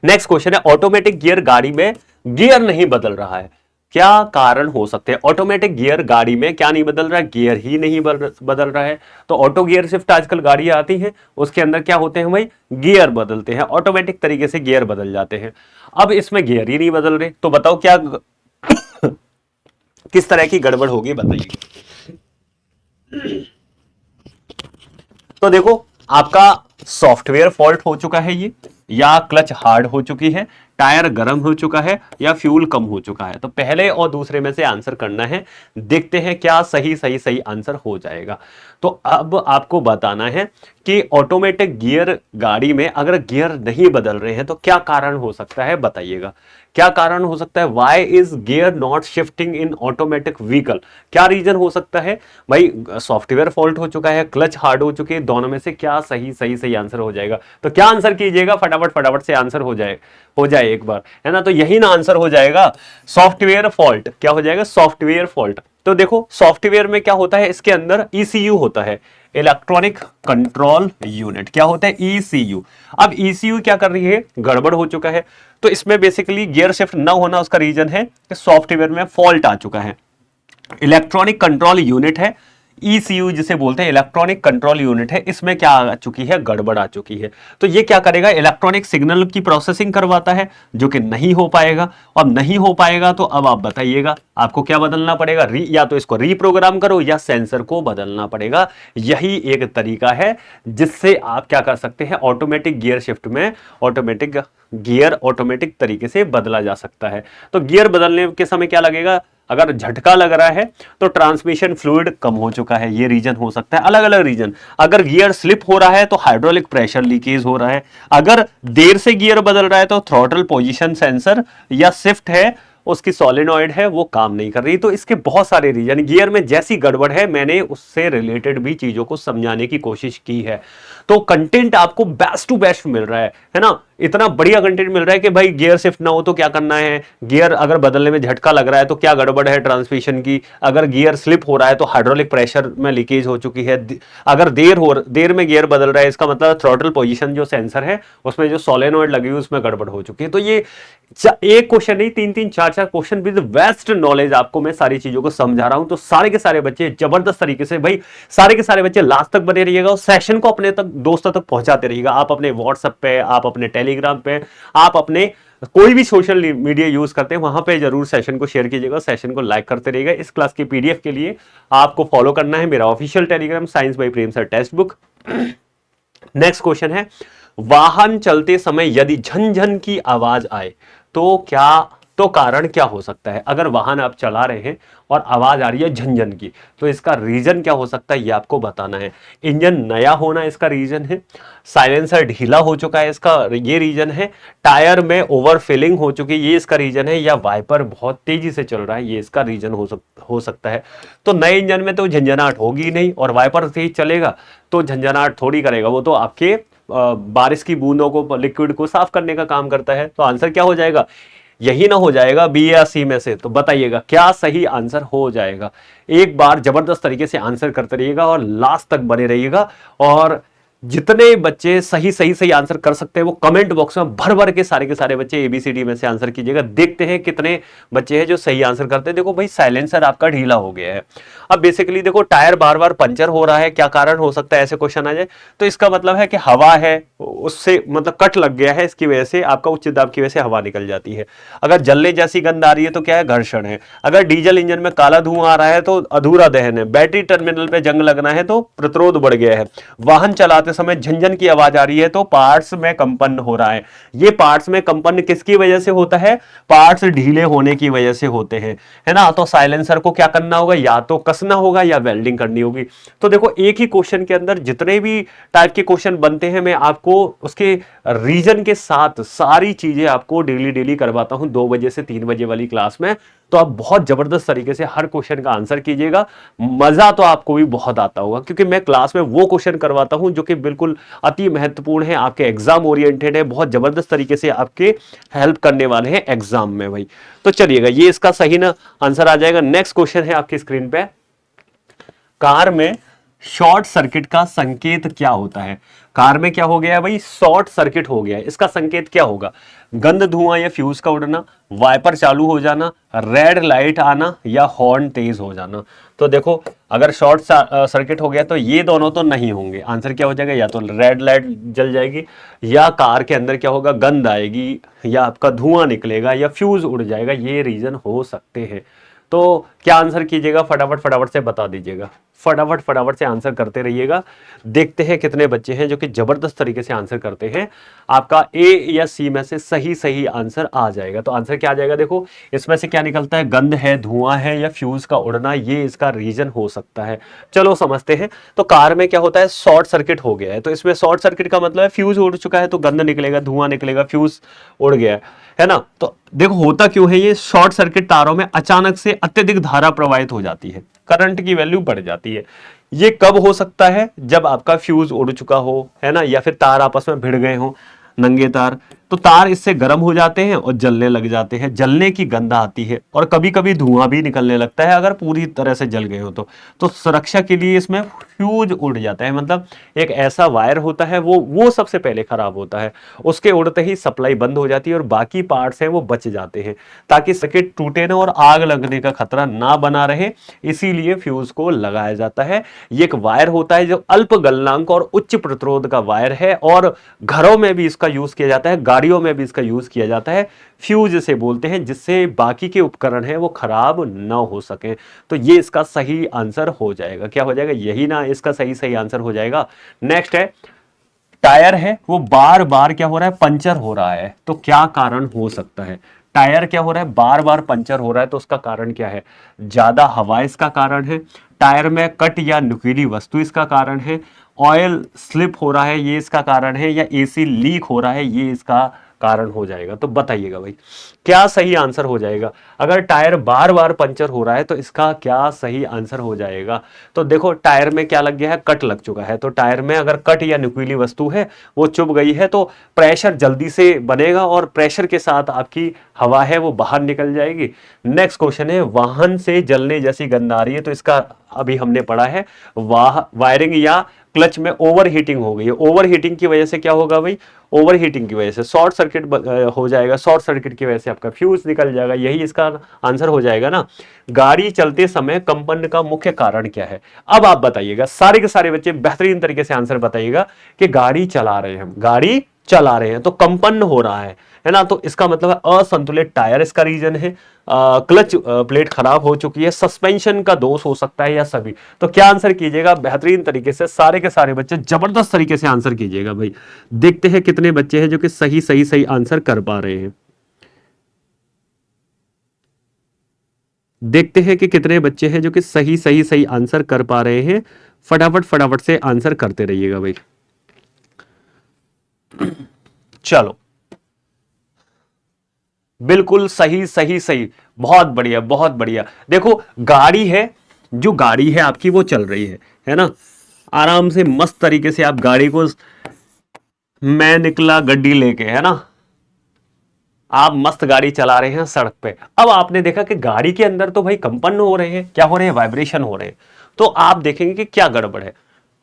[SPEAKER 1] नेक्स्ट क्वेश्चन है ऑटोमेटिक गियर गाड़ी में गियर नहीं बदल रहा है, क्या कारण हो सकते हैं। ऑटोमेटिक गियर गाड़ी में क्या नहीं बदल रहा है, गियर ही नहीं बदल रहा है। तो ऑटो गियर शिफ्ट आजकल गाड़ियां आती हैं, उसके अंदर क्या होते हैं भाई, गियर बदलते हैं, ऑटोमेटिक तरीके से गियर बदल जाते हैं। अब इसमें गियर ही नहीं बदल रहे, तो बताओ क्या किस तरह की गड़बड़ होगी, बताइए। तो देखो आपका सॉफ्टवेयर फॉल्ट हो चुका है ये, या क्लच हार्ड हो चुकी है, टायर गर्म हो चुका है, या फ्यूल कम हो चुका है। तो पहले और दूसरे में से आंसर करना है, देखते हैं क्या सही सही सही आंसर हो जाएगा। तो अब आपको बताना है कि ऑटोमेटिक गियर गाड़ी में अगर गियर नहीं बदल रहे हैं तो क्या कारण हो सकता है, बताइएगा क्या कारण हो सकता है। Why is gear not shifting in automatic vehicle, क्या रीजन हो सकता है भाई। सॉफ्टवेयर फॉल्ट हो चुका है, क्लच हार्ड हो चुके हैं, दोनों में से क्या सही सही सही आंसर हो जाएगा। तो क्या आंसर कीजिएगा, फटाफट फटाफट से आंसर हो जाए एक बार, है ना। तो यही ना आंसर हो जाएगा, सॉफ्टवेयर फॉल्ट। क्या हो जाएगा, सॉफ्टवेयर फॉल्ट। तो देखो सॉफ्टवेयर में क्या होता है, इसके अंदर ईसीयू होता है, इलेक्ट्रॉनिक कंट्रोल यूनिट। क्या होता है, ईसीयू। अब ईसीयू क्या कर रही है, गड़बड़ हो चुका है, तो इसमें बेसिकली गियर शिफ्ट ना होना उसका रीजन है कि सॉफ्टवेयर में फॉल्ट आ चुका है। इलेक्ट्रॉनिक कंट्रोल यूनिट है, ईसीयू जिसे बोलते हैं, इलेक्ट्रॉनिक कंट्रोल यूनिट है, इसमें क्या आ चुकी है, गड़बड़ आ चुकी है। तो ये क्या करेगा, इलेक्ट्रॉनिक सिग्नल की प्रोसेसिंग करवाता है, जो कि नहीं हो पाएगा। अब नहीं हो पाएगा तो अब आप बताइएगा आपको क्या बदलना पड़ेगा, या तो इसको रीप्रोग्राम करो या सेंसर को बदलना पड़ेगा। यही एक तरीका है जिससे आप क्या कर सकते हैं, ऑटोमेटिक गियर शिफ्ट में ऑटोमेटिक गियर ऑटोमेटिक तरीके से बदला जा सकता है। तो गियर बदलने के समय क्या लगेगा, अगर झटका लग रहा है तो ट्रांसमिशन फ्लूइड कम हो चुका है, ये रीजन हो सकता है। अलग अलग रीजन, अगर गियर स्लिप हो रहा है तो हाइड्रोलिक प्रेशर लीकेज हो रहा है, अगर देर से गियर बदल रहा है तो थ्रॉटल पोजीशन सेंसर या शिफ्ट है उसकी सोलेनॉइड है वो काम नहीं कर रही। तो इसके बहुत सारे रीजन, गियर में जैसी गड़बड़ है मैंने उससे रिलेटेड भी चीजों को समझाने की कोशिश की है। तो कंटेंट आपको बेस्ट टू बेस्ट मिल रहा है ना, इतना बढ़िया कंटेंट मिल रहा है कि भाई गियर शिफ्ट ना हो तो क्या करना है, गियर अगर बदलने में झटका लग रहा है तो क्या गड़बड़ है ट्रांसमिशन की, अगर गियर स्लिप हो रहा है तो हाइड्रोलिक प्रेशर में लीकेज हो चुकी है, अगर देर में गियर बदल रहा है इसका मतलब थ्रॉटल पोजीशन जो सेंसर है उसमें जो सोलेनॉइड लगी हुई उसमें गड़बड़ हो चुकी है। तो ये एक क्वेश्चन नहीं, तीन तीन चार चार क्वेश्चन विद वेस्ट नॉलेज आपको मैं सारी चीजों को समझा रहा हूं। तो सारे के सारे बच्चे जबरदस्त तरीके से भाई, सारे के सारे बच्चे लास्ट तक बने रहिएगा और सेशन को अपने तक दोस्तों तक पहुंचाते रहिएगा। आप अपने व्हाट्सएप पे, आप अपने टेलीग्राम पे, आप अपने कोई भी सोशल मीडिया यूज करते हैं वहां पे जरूर सेशन को शेयर कीजिएगा, सेशन को लाइक करते रहिएगा। इस क्लास की पीडीएफ के लिए आपको फॉलो करना है मेरा official Telegram science by Prem sir text book. Next question है, वाहन चलते समय यदि झनझन की आवाज आए तो कारण क्या हो सकता है। अगर वाहन आप चला रहे हैं और आवाज आ रही है झनझन की तो इसका रीजन क्या हो सकता है ये आपको बताना है। इंजन नया होना इसका रीजन है, साइलेंसर ढीला हो चुका है इसका ये रीजन है, टायर में ओवरफिलिंग हो चुकी है ये इसका रीजन है, या वाइपर बहुत तेजी से चल रहा है ये इसका रीजन हो सकता है। तो नए इंजन में तो झंझनाहट होगी नहीं और वाइपर तेज चलेगा तो झंझनाहट थोड़ी करेगा, वो तो आपके बारिश की बूंदों को, लिक्विड को साफ करने का काम करता है। तो आंसर क्या हो जाएगा, यही ना हो जाएगा बी या सी में से? तो बताइएगा क्या सही आंसर हो जाएगा। एक बार जबरदस्त तरीके से आंसर करते रहिएगा और लास्ट तक बने रहिएगा। और जितने बच्चे सही सही सही आंसर कर सकते हैं वो कमेंट बॉक्स में भर भर के सारे बच्चे एबीसीडी में से आंसर कीजिएगा। देखते हैं कितने बच्चे हैं जो सही आंसर करते हैं। देखो भाई साइलेंसर आपका ढीला हो गया है। अब बेसिकली देखो टायर बार बार पंचर हो रहा है, क्या कारण हो सकता है, ऐसे क्वेश्चन आ जाए तो इसका मतलब है कि हवा है उससे मतलब कट लग गया है, इसकी वजह से आपका उच्च दाब की वजह से हवा निकल जाती है। अगर जलने जैसी गंध आ रही है तो क्या है, घर्षण है। अगर डीजल इंजन में काला धुआं आ रहा है तो अधूरा दहन है। बैटरी टर्मिनल पे जंग लगना है तो प्रतिरोध बढ़ गया है। वाहन चलाते समय झंझन की आवाज आ रही है तो पार्ट्स में कंपन हो रहा है। ये पार्ट्स में कंपन किसकी वजह से होता है? पार्ट्स ढीले होने की वजह से होते हैं, है ना। तो साइलेंसर को क्या करना होगा, या तो कसना होगा या वेल्डिंग करनी होगी। तो देखो एक ही क्वेश्चन के अंदर जितने भी टाइप के क्वेश्चन बनते हैं मैं आपको उसके रीजन के साथ सारी चीजें आपको डेली डेली करवाता हूं 2 बजे से 3 बजे वाली क्लास में। तो आप बहुत जबरदस्त तरीके से हर क्वेश्चन का आंसर कीजिएगा। मजा तो आपको भी बहुत आता होगा क्योंकि मैं क्लास में वो क्वेश्चन करवाता हूं जो कि बिल्कुल अति महत्वपूर्ण है, आपके एग्जाम ओरिएंटेड है, बहुत जबरदस्त तरीके से आपके हेल्प करने वाले हैं एग्जाम में भाई। तो चलिएगा ये इसका सही ना आंसर आ जाएगा। नेक्स्ट क्वेश्चन है आपकी स्क्रीन पे, कार में शॉर्ट सर्किट का संकेत क्या होता है? कार में क्या हो गया है भाई, शॉर्ट सर्किट हो गया है। इसका संकेत क्या होगा? गंध धुआं या फ्यूज का उड़ना, वाइपर चालू हो जाना, रेड लाइट आना या हॉर्न तेज हो जाना। तो देखो अगर शॉर्ट सर्किट हो गया तो ये दोनों तो नहीं होंगे। आंसर क्या हो जाएगा, या तो रेड लाइट जल जाएगी, या कार के अंदर क्या होगा, गंध आएगी, या आपका धुआं निकलेगा, या फ्यूज उड़ जाएगा। ये रीजन हो सकते हैं। तो क्या आंसर कीजिएगा, फटाफट फटाफट से बता दीजिएगा। फटाफट फटाफट से आंसर करते रहिएगा। देखते हैं कितने बच्चे हैं जो कि जबरदस्त तरीके से आंसर करते हैं। आपका ए या सी में से सही सही आंसर आ जाएगा। तो आंसर क्या आ जाएगा, देखो इसमें से क्या निकलता है, गंध है, धुआं है या फ्यूज का उड़ना, ये इसका रीजन हो सकता है। चलो समझते हैं। तो कार में क्या होता है, शॉर्ट सर्किट हो गया है। तो इसमें शॉर्ट सर्किट का मतलब है फ्यूज उड़ चुका है तो गंध निकलेगा, धुआं निकलेगा, फ्यूज उड़ गया है ना। तो देखो होता क्यों है, ये शॉर्ट सर्किट तारों में अचानक से अत्यधिक धारा प्रवाहित हो जाती है, करंट की वैल्यू बढ़ जाती है। ये कब हो सकता है, जब आपका फ्यूज उड़ चुका हो, है ना, या फिर तार आपस में भिड़ गए हो, नंगे तार। तो तार इससे गर्म हो जाते हैं और जलने लग जाते हैं, जलने की गंध आती है और कभी कभी धुआं भी निकलने लगता है अगर पूरी तरह से जल गए हो तो सुरक्षा के लिए इसमें फ्यूज उड़ जाता है। मतलब एक ऐसा वायर होता है वो सबसे पहले खराब होता है, उसके उड़ते ही सप्लाई बंद हो जाती है और बाकी पार्ट्स हैं वो बच जाते हैं, ताकि सर्किट टूटे ना और आग लगने का खतरा ना बना रहे, इसीलिए फ्यूज को लगाया जाता है। ये एक वायर होता है जो अल्प गलनांक और उच्च प्रतिरोध का वायर है और घरों में भी इसका यूज किया जाता है, गाड़ियों में भी इसका यूज किया जाता है। फ्यूज से बोलते हैं, जिससे बाकी के उपकरण हैं वो खराब ना हो सके। तो ये इसका सही आंसर हो जाएगा। क्या हो जाएगा, यही ना इसका सही सही आंसर हो जाएगा। नेक्स्ट है, टायर है वो बार बार क्या हो रहा है, पंचर हो रहा है। तो क्या कारण हो सकता है, टायर क्या हो रहा है, बार बार पंचर हो रहा है, तो उसका कारण क्या है? ज्यादा हवा इसका कारण है, टायर में कट या नुकीली वस्तु इसका कारण है, ऑयल स्लिप हो रहा है ये इसका कारण है, या एसी लीक हो रहा है ये इसका कारण हो जाएगा। तो बताइएगा भाई क्या सही आंसर हो जाएगा। अगर टायर बार बार पंचर हो रहा है तो इसका क्या सही आंसर हो जाएगा। तो देखो टायर में क्या लग गया है, कट लग चुका है। तो टायर में अगर कट या नुकीली वस्तु है वो चुभ गई है तो प्रेशर जल्दी से बनेगा और प्रेशर के साथ आपकी हवा है वो बाहर निकल जाएगी। नेक्स्ट क्वेश्चन है, वाहन से जलने जैसी गंध आ रही है। तो इसका अभी हमने पढ़ा है, वायरिंग या क्लच में ओवर हीटिंग हो गई है। ओवर हीटिंग की वजह से क्या होगा भाई, ओवर हीटिंग की वजह से शॉर्ट सर्किट हो जाएगा, शॉर्ट सर्किट की वजह से आपका फ्यूज निकल जाएगा, यही इसका आंसर हो जाएगा ना। गाड़ी चलते समय कंपन का मुख्य कारण क्या है। अब आप बताइएगा, सारे के सारे बच्चे बेहतरीन तरीके से आंसर बताइएगा कि गाड़ी चला रहे हैं, गाड़ी चला रहे हैं तो कंपन हो रहा है ना। तो इसका मतलब है असंतुलित टायर इसका रीजन है, क्लच प्लेट खराब हो चुकी है, सस्पेंशन का दोष हो सकता है, या सभी। तो क्या आंसर कीजिएगा बेहतरीन तरीके से, सारे के सारे बच्चे जबरदस्त तरीके से आंसर कीजिएगा भाई। देखते हैं कितने बच्चे हैं जो कि सही सही सही आंसर कर पा रहे हैं। देखते हैं कि कितने बच्चे हैं जो कि सही सही सही आंसर कर पा रहे हैं। फटाफट फटाफट से आंसर करते रहिएगा भाई। चलो बिल्कुल सही सही सही, बहुत बढ़िया बहुत बढ़िया। देखो गाड़ी है, जो गाड़ी है आपकी वो चल रही है ना, आराम से मस्त तरीके से आप गाड़ी को, मैं निकला गड्डी लेके, है ना, आप मस्त गाड़ी चला रहे हैं सड़क पे, अब आपने देखा कि गाड़ी के अंदर तो भाई कंपन हो रहे हैं, क्या हो रहे हैं, वाइब्रेशन हो रहे हैं। तो आप देखेंगे कि क्या गड़बड़ है।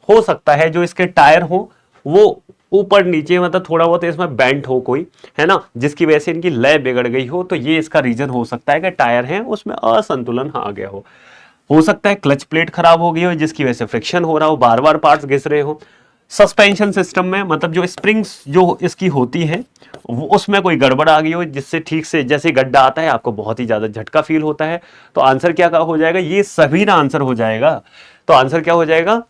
[SPEAKER 1] हो सकता है जो इसके टायर हो वो ऊपर नीचे मतलब थोड़ा बहुत इसमें बेंट हो कोई, है ना, जिसकी वजह से इनकी लय बिगड़ गई हो। तो ये इसका रीजन हो सकता है कि टायर है उसमें असंतुलन आ गया हो सकता है क्लच प्लेट खराब हो गई हो जिसकी वजह से फ्रिक्शन हो रहा हो, बार बार पार्ट्स घिस रहे हो। सस्पेंशन सिस्टम में मतलब जो स्प्रिंग्स जो इसकी होती है वो उसमें कोई गड़बड़ आ गई हो जिससे ठीक से जैसे गड्ढा आता है आपको बहुत ही ज्यादा झटका फील होता है। तो आंसर क्या हो जाएगा, ये सभी ना आंसर हो जाएगा। तो आंसर क्या हो जाएगा,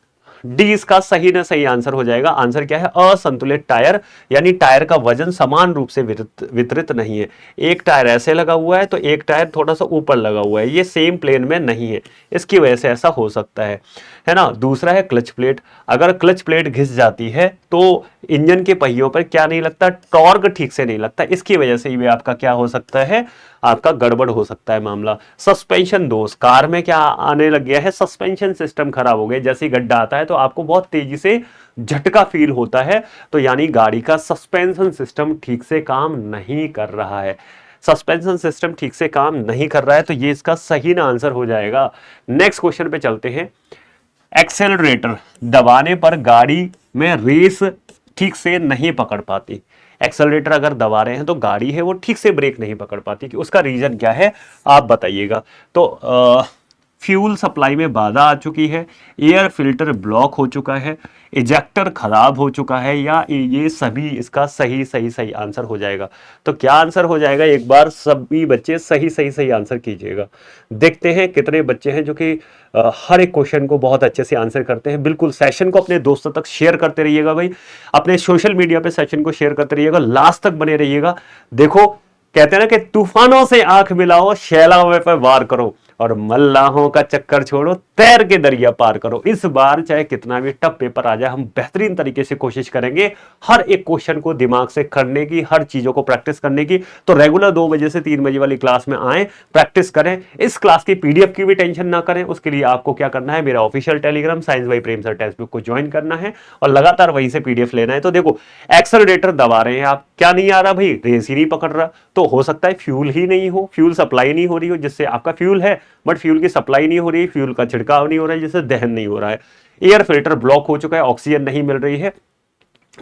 [SPEAKER 1] डी इसका सही ना सही आंसर हो जाएगा। आंसर क्या है, असंतुलित टायर, यानी टायर का वजन समान रूप से वितरित नहीं है। एक टायर ऐसे लगा हुआ है तो एक टायर थोड़ा सा ऊपर लगा हुआ है, ये सेम प्लेन में नहीं है, इसकी वजह से ऐसा हो सकता है ना। दूसरा है क्लच प्लेट, अगर क्लच प्लेट घिस जाती है तो इंजन के पहियों पर क्या नहीं लगता, टॉर्क ठीक से नहीं लगता, इसकी वजह से भी आपका क्या हो सकता है, आपका गड़बड़ हो सकता है मामला। सस्पेंशन दोष, कार में क्या आने लग गया है, सस्पेंशन सिस्टम खराब हो गया, जैसे ही गड्ढा आता है तो आपको बहुत तेजी से झटका फील होता है। तो यानी गाड़ी का सस्पेंशन सिस्टम ठीक से काम नहीं कर रहा है, सस्पेंशन सिस्टम ठीक से काम नहीं कर रहा है। तो ये इसका सही ना आंसर हो जाएगा। नेक्स्ट क्वेश्चन पे चलते हैं। एक्सेलरेटर दबाने पर गाड़ी में रेस ठीक से नहीं पकड़ पाती। एक्सेलरेटर अगर दबा रहे हैं तो गाड़ी है वो ठीक से ब्रेक नहीं पकड़ पाती, कि उसका रीजन क्या है आप बताइएगा। तो फ्यूल सप्लाई में बाधा आ चुकी है, एयर फिल्टर ब्लॉक हो चुका है, इजेक्टर खराब हो चुका है, या ये सभी इसका सही सही सही आंसर हो जाएगा। तो क्या आंसर हो जाएगा, एक बार सभी बच्चे सही सही सही आंसर कीजिएगा। देखते हैं कितने बच्चे हैं जो कि हर एक क्वेश्चन को बहुत अच्छे से आंसर करते हैं। बिल्कुल सेशन को अपने दोस्तों तक शेयर करते रहिएगा भाई, अपने सोशल मीडिया पे सेशन को शेयर करते रहिएगा, लास्ट तक बने रहिएगा। देखो कहते हैं ना कि तूफानों से आंख मिलाओ, शैलाओं पर वार करो, और मल्लाहों का चक्कर छोड़ो, तैर के दरिया पार करो। इस बार चाहे कितना भी टफ पेपर आ जाए, हम बेहतरीन तरीके से कोशिश करेंगे हर एक क्वेश्चन को दिमाग से करने की, हर चीजों को प्रैक्टिस करने की। तो रेगुलर 2 बजे से 3 बजे वाली क्लास में आए, प्रैक्टिस करें। इस क्लास की पीडीएफ की भी टेंशन ना करें, उसके लिए आपको क्या करना है, मेरा official Telegram science by Prem sir text book को ज्वाइन करना है और लगातार वहीं से पीडीएफ लेना है। तो देखो एक्सेलरेटर दबा रहे हैं आप, क्या नहीं आ रहा भाई, रेस ही नहीं पकड़ रहा। तो हो सकता है फ्यूल ही नहीं हो, फ्यूल सप्लाई नहीं हो रही हो, जिससे आपका फ्यूल है बट फ्यूल की सप्लाई नहीं हो रही, फ्यूल का छिड़काव नहीं हो रहा है, जिससे दहन नहीं हो रहा है। एयर फिल्टर ब्लॉक हो चुका है, ऑक्सीजन नहीं मिल रही है,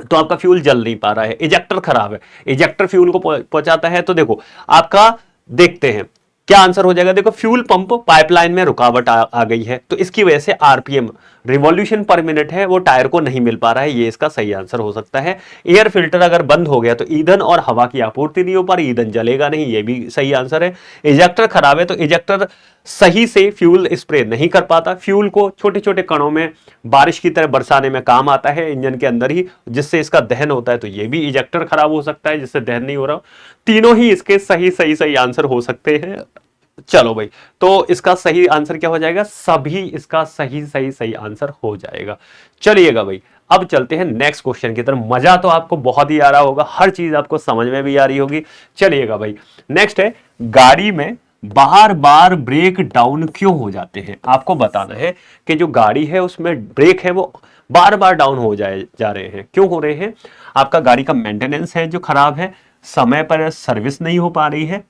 [SPEAKER 1] तो आपका फ्यूल जल नहीं पा रहा है। इजेक्टर खराब है, इजेक्टर फ्यूल को पहुंचाता है। तो देखो आपका देखते हैं क्या आंसर हो जाएगा। देखो फ्यूल पंप पाइपलाइन में रुकावट आ गई है, तो इसकी वजह से आरपीएम रिवॉल्यूशन पर मिनट है वो टायर को नहीं मिल पा रहा है, ये इसका सही आंसर हो सकता है। एयर फिल्टर अगर बंद हो गया तो ईंधन और हवा की आपूर्ति नहीं हो पा रही, ईंधन जलेगा नहीं, ये भी सही आंसर है। इजेक्टर खराब है तो इजेक्टर सही से फ्यूल स्प्रे नहीं कर पाता, फ्यूल को छोटे छोटे कणों में बारिश की तरह बरसाने में काम आता है इंजन के अंदर ही, जिससे इसका दहन होता है। तो ये भी इजेक्टर खराब हो सकता है जिससे दहन नहीं हो रहा। तीनों ही इसके सही सही सही आंसर हो सकते हैं। चलो भाई, तो इसका सही आंसर क्या हो जाएगा, सभी इसका सही सही सही आंसर हो जाएगा। चलिएगा भाई, अब चलते हैं नेक्स्ट क्वेश्चन की तरफ। मजा तो आपको बहुत ही आ रहा होगा, हर चीज आपको समझ में भी आ रही होगी। चलिएगा भाई, नेक्स्ट है गाड़ी में बार बार ब्रेक डाउन क्यों हो जाते हैं। आपको बताना है कि जो गाड़ी है उसमें ब्रेक है वो बार बार डाउन हो जा रहे हैं, क्यों हो रहे हैं। आपका गाड़ी का मेंटेनेंस है जो खराब है, समय पर सर्विस नहीं हो पा रही है,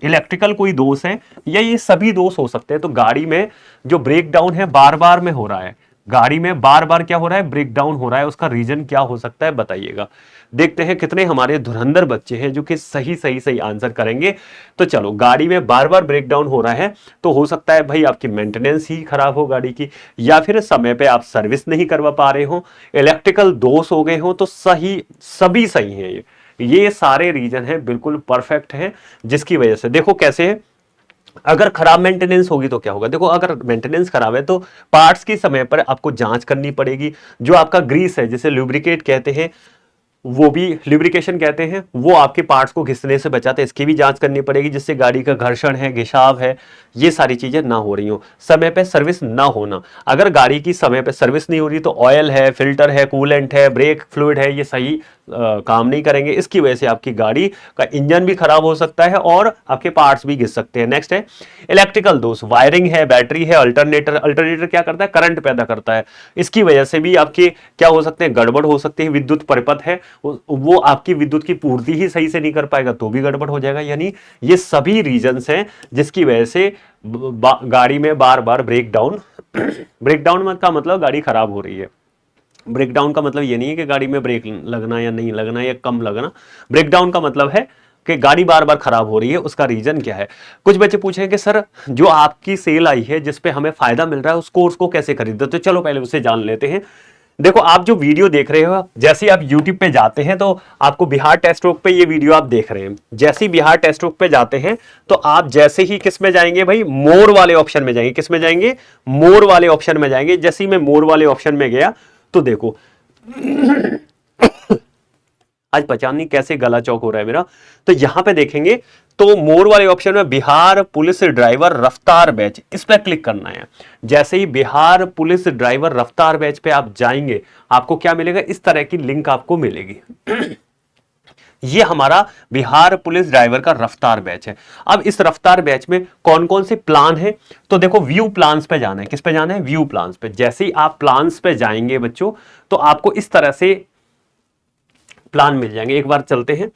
[SPEAKER 1] इलेक्ट्रिकल कोई दोष है, या ये सभी दोष हो सकते हैं। तो गाड़ी में जो ब्रेक डाउन है बार बार में हो रहा है, गाड़ी में बार बार क्या हो रहा है, ब्रेक डाउन हो रहा है, उसका रीजन क्या हो सकता है बताइएगा। देखते हैं कितने हमारे धुरंधर बच्चे हैं जो कि सही सही सही आंसर करेंगे। तो चलो, गाड़ी में बार बार ब्रेक डाउन हो रहा है तो हो सकता है भाई आपकी मेंटेनेंस ही खराब हो गाड़ी की, या फिर समय पे आप सर्विस नहीं करवा पा रहे हो, इलेक्ट्रिकल दोष हो गए हो। तो सही, सभी सही है, ये सारे रीजन है बिल्कुल परफेक्ट है, जिसकी वजह से देखो कैसे है। अगर खराब मेंटेनेंस होगी तो क्या होगा, देखो अगर मेंटेनेंस खराब है तो पार्ट्स की समय पर आपको जांच करनी पड़ेगी। जो आपका ग्रीस है, जिसे लुब्रिकेट कहते हैं, वो भी लुब्रिकेशन कहते हैं, वो आपके पार्ट्स को घिसने से बचाते हैं, इसकी भी जांच करनी पड़ेगी, जिससे गाड़ी का घर्षण है, घिसाव है, ये सारी चीजें ना हो रही हो। समय पे सर्विस ना होना, अगर गाड़ी की समय पे सर्विस नहीं हो रही तो ऑयल है, फिल्टर है, कूलेंट है, ब्रेक फ्लूइड है, ये सही काम नहीं करेंगे, इसकी वजह से आपकी गाड़ी का इंजन भी खराब हो सकता है और आपके पार्ट्स भी घिस सकते हैं। नेक्स्ट है इलेक्ट्रिकल दोष, वायरिंग है, बैटरी है, अल्टरनेटर। अल्टरनेटर क्या करता है, करंट पैदा करता है, इसकी वजह से भी आपके क्या हो सकते हैं, गड़बड़ हो सकती है। विद्युत परिपथ है, वो आपकी विद्युत की पूर्ति ही सही से नहीं कर पाएगा तो भी गड़बड़ हो जाएगा। यानी ये सभी रीजंस हैं जिसकी वजह से गाड़ी में बार बार ब्रेकडाउन ब्रेकडाउन का मतलब गाड़ी खराब हो रही है। ब्रेकडाउन का मतलब ये नहीं है कि गाड़ी में ब्रेक लगना या नहीं लगना या कम लगना। ब्रेकडाउन का मतलब है कि गाड़ी बार बार खराब हो रही है, उसका रीजन क्या है। कुछ बच्चे पूछें कि सर जो आपकी सेल आई है जिस पे हमें फायदा मिल रहा है उसको कैसे खरीदते, तो चलो पहले उसे जान लेते हैं। देखो आप जो वीडियो देख रहे हो, जैसे आप YouTube पे जाते हैं तो आपको बिहार टेस्ट बुक पे ये वीडियो आप देख रहे हैं, जैसे ही बिहार टेस्ट बुक पे जाते हैं तो आप जैसे ही किस में जाएंगे भाई, मोर वाले ऑप्शन में जाएंगे। किस में जाएंगे, मोर वाले ऑप्शन में जाएंगे। जैसे ही मैं मोर वाले ऑप्शन में गया तो देखो आज पता नहीं कैसे गला चौक हो रहा है मेरा, तो यहां पे देखेंगे तो मोर वाले ऑप्शन में बिहार पुलिस ड्राइवर रफ्तार बैच, इस पर क्लिक करना है। जैसे ही बिहार पुलिस ड्राइवर रफ्तार बैच पे आप जाएंगे आपको क्या मिलेगा, इस तरह की लिंक आपको मिलेगी। ये हमारा बिहार पुलिस ड्राइवर का रफ्तार बैच है। अब इस रफ्तार बैच में कौन कौन से प्लान है, तो देखो व्यू प्लान्स पे जाना है। किस पे जाना है, व्यू प्लान्स पे। जैसे ही आप प्लान्स पे जाएंगे बच्चों तो आपको इस तरह से प्लान मिल जाएंगे। एक बार चलते हैं,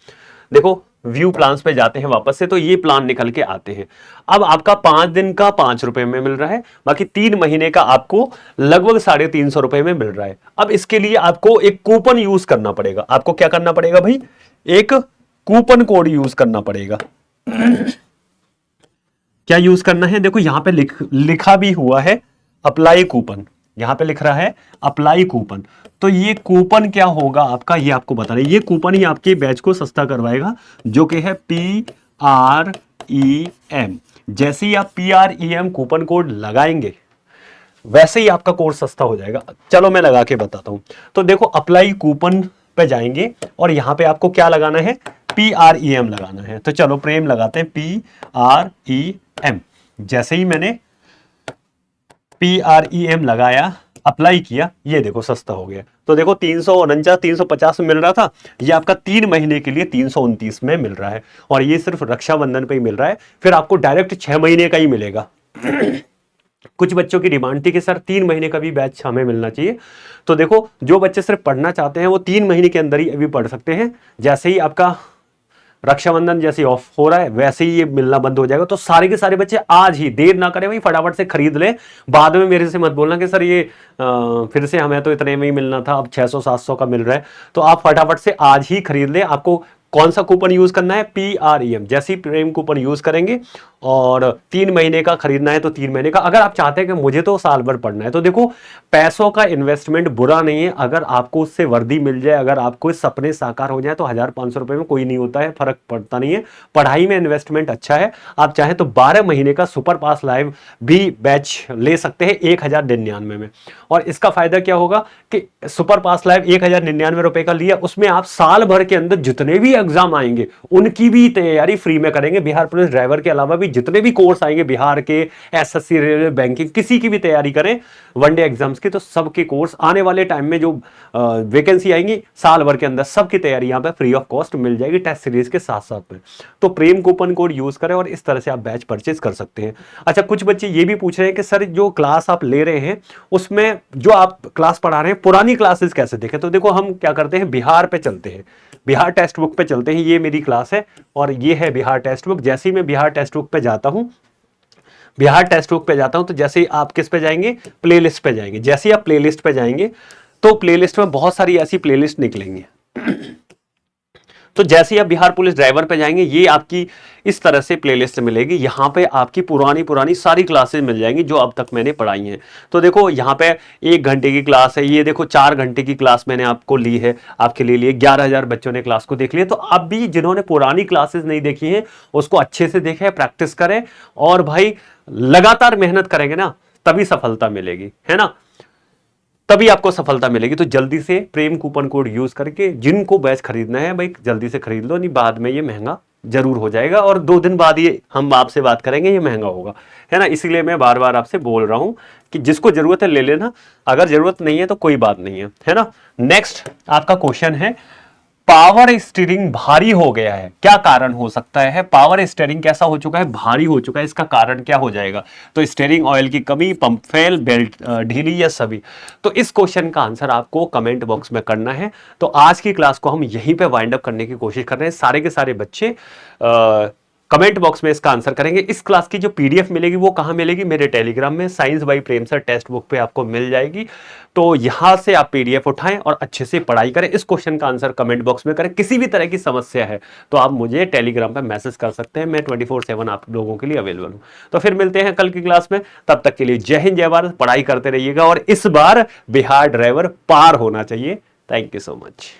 [SPEAKER 1] देखो व्यू प्लान्स पे जाते हैं वापस से तो ये प्लान निकल के आते हैं। अब आपका 5 दिन का 5 रुपए में मिल रहा है, बाकी 3 महीने का आपको लगभग 350 रुपए में मिल रहा है। अब इसके लिए आपको एक कूपन यूज करना पड़ेगा। आपको क्या करना पड़ेगा भाई, एक कूपन कोड यूज करना पड़ेगा। क्या यूज करना है, देखो यहां पे लिखा भी हुआ है अप्लाई कूपन, यहां पे लिख रहा है अप्लाई कूपन। तो ये कूपन क्या होगा आपका, ये आपको बता रहे, ये कूपन ही आपके बैच को सस्ता करवाएगा, जो कि है PREM। जैसे ही आप PREM कूपन कोड लगाएंगे वैसे ही आपका कोर्स सस्ता हो जाएगा। चलो मैं लगा के बताता हूं। तो देखो अप्लाई कूपन पे जाएंगे और यहां पे आपको क्या लगाना है, PREM लगाना है। तो चलो प्रेम लगाते हैं, PREM। जैसे ही मैंने PREM लगाया, अप्लाई किया, ये देखो सस्ता हो गया। तो देखो 350 में मिल रहा था, ये आपका 3 महीने के लिए 329 में मिल रहा है और ये सिर्फ रक्षाबंधन पे ही मिल रहा है। फिर आपको डायरेक्ट 6 महीने का ही मिलेगा। कुछ बच्चों की डिमांड थी कि सर 3 महीने का भी बैच हमें मिलना चाहिए। तो देखो जो बच्चे सिर्फ पढ़ना चाहते हैं वो 3 महीने के अंदर ही अभी पढ़ सकते हैं। जैसे ही आपका रक्षाबंधन जैसे ऑफ हो रहा है वैसे ही ये मिलना बंद हो जाएगा। तो सारे के सारे बच्चे आज ही, देर ना करें भाई, फटाफट से खरीद ले। बाद में मेरे से मत बोलना कि सर ये फिर से हमें तो इतने में ही मिलना था, अब 600-700 का मिल रहा है। तो आप फटाफट से आज ही खरीद ले। आपको कौन सा कूपन यूज करना है, PREM। जैसे ही प्रेम कूपन यूज करेंगे और 3 महीने का खरीदना है तो 3 महीने का। अगर आप चाहते हैं कि मुझे तो साल भर पढ़ना है, तो देखो पैसों का इन्वेस्टमेंट बुरा नहीं है। अगर आपको उससे वर्दी मिल जाए, अगर आपको सपने साकार हो जाए तो 1500 रुपए में कोई नहीं होता है, फर्क पड़ता नहीं है। पढ़ाई में इन्वेस्टमेंट अच्छा है। आप चाहें तो 12 महीने का सुपर पास लाइव भी बैच ले सकते हैं 1099 में। और इसका फायदा क्या होगा कि सुपर पास लाइव 1099 रुपए का लिया, उसमें आप साल भर के अंदर जितने भी एग्जाम आएंगे उनकी भी तैयारी फ्री में करेंगे। बिहार पुलिस ड्राइवर के अलावा भी जितने भी कोर्स आएंगे बिहार के, SSC, रेलवे, बैंकिंग, किसी की भी तैयारी करें वनडे एग्जाम्स की, तो सबके कोर्स आने वाले टाइम में जो वैकेंसी आएंगी साल भर के अंदर सबकी तैयारी यहां पे फ्री ऑफ कॉस्ट मिल जाएगी टेस्ट सीरीज के साथ साथ में। तो प्रेम कूपन कोड यूज करें और इस तरह से आप बैच परचेज कर सकते हैं। अच्छा, कुछ बच्चे ये भी पूछ रहे हैं कि सर जो क्लास आप ले रहे हैं उसमें जो आप क्लास पढ़ा रहे हैं पुरानी क्लासेस कैसे देखें। तो देखो हम क्या करते हैं, बिहार पे चलते हैं, बिहार टेक्स्ट बुक पे चलते हैं। ये मेरी क्लास है और ये है बिहार टेक्स्ट बुक। जैसे ही मैं बिहार टेक्स्ट बुक पे जाता हूं, बिहार टेक्स्ट बुक पे जाता हूं तो जैसे ही आप किस पे जाएंगे, प्लेलिस्ट पे जाएंगे। जैसे ही आप प्लेलिस्ट पे जाएंगे तो प्लेलिस्ट में बहुत सारी ऐसी प्लेलिस्ट निकलेंगे। तो जैसे ही आप बिहार पुलिस ड्राइवर पे जाएंगे ये आपकी इस तरह से प्लेलिस्ट मिलेगी। यहाँ पे आपकी पुरानी सारी क्लासेस मिल जाएंगी जो अब तक मैंने पढ़ाई हैं। तो देखो यहाँ पे 1 घंटे की क्लास है, ये देखो 4 घंटे की क्लास मैंने आपको ली है, आपके लिए 11,000 बच्चों ने क्लास को देख लिया। तो अब भी जिन्होंने पुरानी क्लासेस नहीं देखी हैं उसको अच्छे से देखें, प्रैक्टिस करें और भाई लगातार मेहनत करेंगे ना तभी सफलता मिलेगी, है ना, तभी आपको सफलता मिलेगी। तो जल्दी से प्रेम कूपन कोड यूज करके जिनको बैच खरीदना है भाई जल्दी से खरीद लो, नहीं बाद में ये महंगा जरूर हो जाएगा और 2 दिन बाद ये हम आपसे बात करेंगे ये महंगा होगा, है ना। इसीलिए मैं बार बार आपसे बोल रहा हूं कि जिसको जरूरत है ले लेना, अगर जरूरत नहीं है तो कोई बात नहीं है, है ना। नेक्स्ट आपका क्वेश्चन है पावर स्टीयरिंग भारी हो गया है, क्या कारण हो सकता है? पावर स्टीयरिंग कैसा हो चुका है? भारी हो चुका है, इसका कारण क्या हो जाएगा? तो स्टीयरिंग ऑयल की कमी, पंप फेल, बेल्ट ढीली, या सभी? तो इस क्वेश्चन का आंसर आपको कमेंट बॉक्स में करना है। तो आज की क्लास को हम यहीं पे वाइंड अप करने की कोशिश कर रहे हैं। सारे के सारे बच्चे कमेंट बॉक्स में इसका आंसर करेंगे। इस क्लास की जो पीडीएफ मिलेगी वो कहां मिलेगी? मेरे टेलीग्राम में science by Prem sir text book पे आपको मिल जाएगी। तो यहां से आप पीडीएफ उठाएं और अच्छे से पढ़ाई करें। इस क्वेश्चन का आंसर कमेंट बॉक्स में करें। किसी भी तरह की समस्या है तो आप मुझे टेलीग्राम पे मैसेज कर सकते हैं। मैं 24/7 आप लोगों के लिए अवेलेबल हूं। तो फिर मिलते हैं कल की क्लास में। तब तक के लिए जय हिंद, जय भारत। पढ़ाई करते रहिएगा और इस बार बिहार ड्राइवर पार होना चाहिए। Thank you so much.